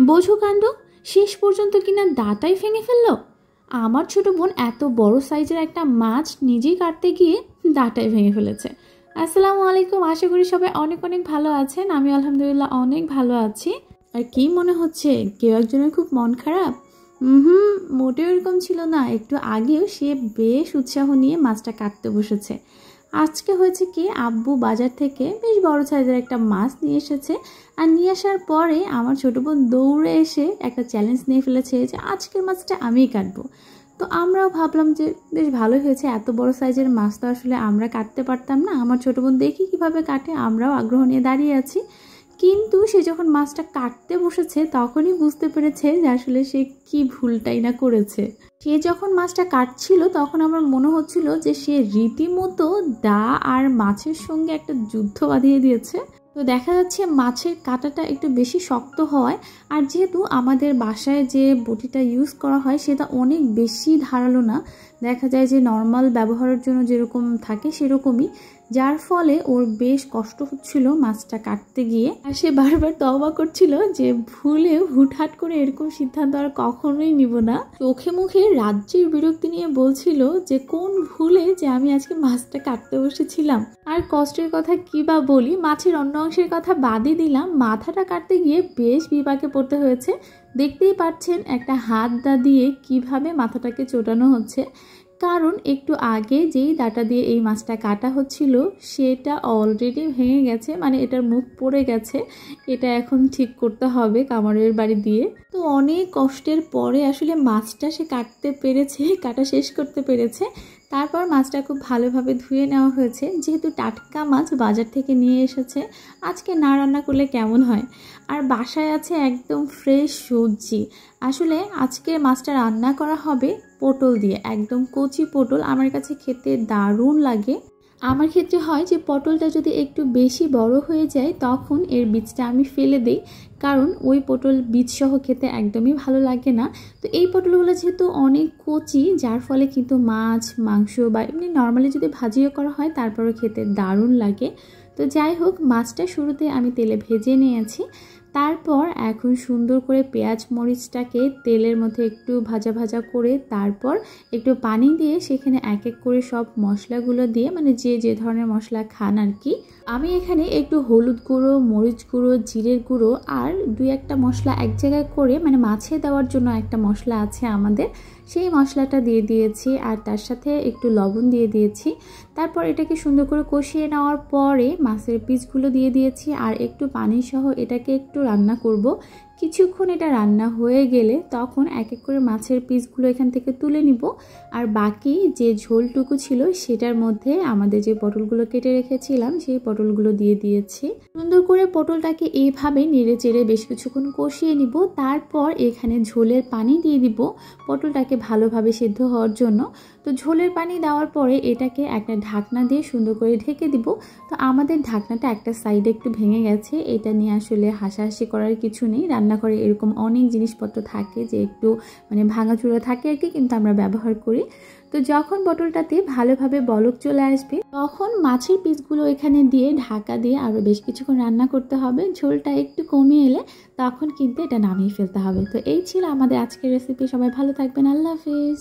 বোঝো কাণ্ড, শেষ পর্যন্ত কিনা দাঁতাই ভেঙে ফেললো। আমার ছোট বোন এত বড় সাইজের একটা মাছ নিজেই কাটতে গিয়ে দাঁতাই ভেঙে ফেলেছে। আসসালামু আলাইকুম, আশা করি সবাই অনেক অনেক ভালো আছেন। আমি আলহামদুলিল্লাহ অনেক ভালো আছি। আর কি মনে হচ্ছে কেউ একজনের খুব মন খারাপ? মোটেও এরকম ছিল না। একটু আগেও সে বেশ উৎসাহ নিয়ে মাছটা কাটতে বসেছে। আজকে হয়েছে কি, আব্বু বাজার থেকে বেশ বড় সাইজের একটা মাছ নিয়ে এসেছে। আর নিয়ে আসার পরে আমার ছোটো বোন দৌড়ে এসে একটা চ্যালেঞ্জ নিয়ে ফেলেছে যে আজকের মাছটা আমিই কাটবো। তো আমরাও ভাবলাম যে বেশ ভালোই হয়েছে, এত বড় সাইজের মাছ তো আসলে আমরা কাটতে পারতাম না। আমার ছোটো বোন দেখি কীভাবে কাটে, আমরাও আগ্রহ নিয়ে দাঁড়িয়ে আছি। কিন্তু সে যখন মাছটা কাটতে বসেছে তখনই বুঝতে পেরেছে যে আসলে সে কি ভুলটাই না করেছে। সে যখন মাছটা কাটছিল তখন আমার মনে হচ্ছিল যে সে রীতিমতো দা আর মাছের সঙ্গে একটা যুদ্ধ বাঁধিয়ে দিয়েছে। তো দেখা যাচ্ছে মাছের কাঁটাটা একটু বেশি শক্ত হওয়ায়, আর যেহেতু আমাদের বাসায় যে বটিটা ইউজ করা হয় সেটা অনেক বেশি ধারালো না, দেখা যায় যে নর্মাল ব্যবহারের জন্য যেরকম থাকে সেরকমই, যার ফলে ওর বেশ কষ্ট হচ্ছিল মাছটা কাটতে গিয়ে। আর সে বারবার তওবা করছিল যে ভুলেও হুটহাট করে এরকম সিদ্ধান্ত আর কখনোই নিব না। চোখে মুখে রাজ্যের বিরক্তি নিয়ে বলছিল যে কোন ভুলে যে আমি আজকে মাছটা কাটতে বসেছিলাম। আর কষ্টের কথা কি বা বলি, মাছের অন্য অংশের কথা বাদই দিলাম, মাথাটা কাটতে গিয়ে বেশ বিপাকে পড়তে হয়েছে। দেখতেই পাচ্ছেন একটা হাত দা দিয়ে কিভাবে মাথাটাকে চোটানো হচ্ছে, কারণ একটু আগে যেই দাঁটা দিয়ে এই মাছটা কাটা হচ্ছিল সেটা অলরেডি ভেঙে গেছে, মানে এটার মুখ পড়ে গেছে। এটা এখন ঠিক করতে হবে কামড়ের বাড়ি দিয়ে। তো অনেক কষ্টের পরে আসলে মাছটা সে কাটতে পেরেছে, কাটা শেষ করতে পেরেছে। তারপর মাছটা খুব ভালোভাবে ধুয়ে নেওয়া হয়েছে, যেহেতু টাটকা মাছ বাজার থেকে নিয়ে এসেছে, আজকে না রান্না করলে কেমন হয়। আর বাসায় আছে একদম ফ্রেশ সবজি। আসলে আজকে মাছটা রান্না করা হবে পটল দিয়ে, একদম কচি পটল। আমার কাছে খেতে দারুণ লাগে। আমার ক্ষেত্রে হয় যে পটলটা যদি একটু বেশি বড় হয়ে যায় তখন এর বীজটা আমি ফেলে দিই, কারণ ওই পটল বীজসহ খেতে একদমই ভালো লাগে না। তো এই পটলগুলো যেহেতু অনেক কচি, যার ফলে কিন্তু মাছ, মাংস বা এমনি নর্মালি যদি ভাজিও করা হয় তারপরেও খেতে দারুণ লাগে। তো যাই হোক, মাছটা শুরুতে আমি তেলে ভেজে নিয়েছি। তারপর এখন সুন্দর করে পেঁয়াজ মরিচটাকে তেলের মধ্যে একটু ভাজা ভাজা করে তারপর একটু পানি দিয়ে সেখানে এক এক করে সব মশলাগুলো দিয়ে, মানে যে যে ধরনের মশলা খান আর কি। আমি এখানে একটু হলুদ গুঁড়ো, মরিচ গুঁড়ো, জিরের গুঁড়ো আর দুই একটা মশলা এক জায়গায় করে, মানে মাছে দেওয়ার জন্য একটা মশলা আছে আমাদের, সেই মশলাটা দিয়ে দিয়েছি। আর তার সাথে একটু লবণ দিয়ে দিয়েছি। তারপর এটাকে সুন্দর করে কষিয়ে নেওয়ার পরে মাছের পিসগুলো দিয়ে দিয়েছি আর একটু পানি সহ এটাকে একটু রান্না করব। কিছুক্ষণ এটা রান্না হয়ে গেলে তখন এক এক করে মাছের পিসগুলো এখান থেকে তুলে নিব। আর বাকি যে ঝোলটুকু ছিল সেটার মধ্যে আমাদের যে পটলগুলো কেটে রেখেছিলাম সেই পটলগুলো দিয়ে দিয়েছি। সুন্দর করে পটলটাকে এইভাবে নেড়ে চেড়ে বেশ কিছুক্ষণ কষিয়ে নিব। তারপর এখানে ঝোলের পানি দিয়ে দিব পটলটাকে ভালোভাবে সিদ্ধ হওয়ার জন্য। তো ঝোলের পানি দেওয়ার পরে এটাকে একটা ঢাকনা দিয়ে সুন্দর করে ঢেকে দিব। তো আমাদের ঢাকনাটা একটা সাইডে একটু ভেঙে গেছে, এটা নিয়ে আসলে হাসাহাসি করার কিছু নেই। রান্নাঘরে এরকম অনেক জিনিসপত্র থাকে যে একটু মানে ভাঙাচোরা থাকে আর কি, কিন্তু আমরা ব্যবহার করি। তো যখন পটলটাতে ভালোভাবে বলক চলে আসবে তখন মাছের পিসগুলো এখানে দিয়ে ঢাকা দিয়ে আরও বেশ কিছুক্ষণ রান্না করতে হবে। ঝোলটা একটু কমিয়ে এলে তখন কিন্তু এটা নামিয়ে ফেলতে হবে। তো এই ছিল আমাদের আজকের রেসিপি। সবাই ভালো থাকবেন, আল্লাহ হাফেজ।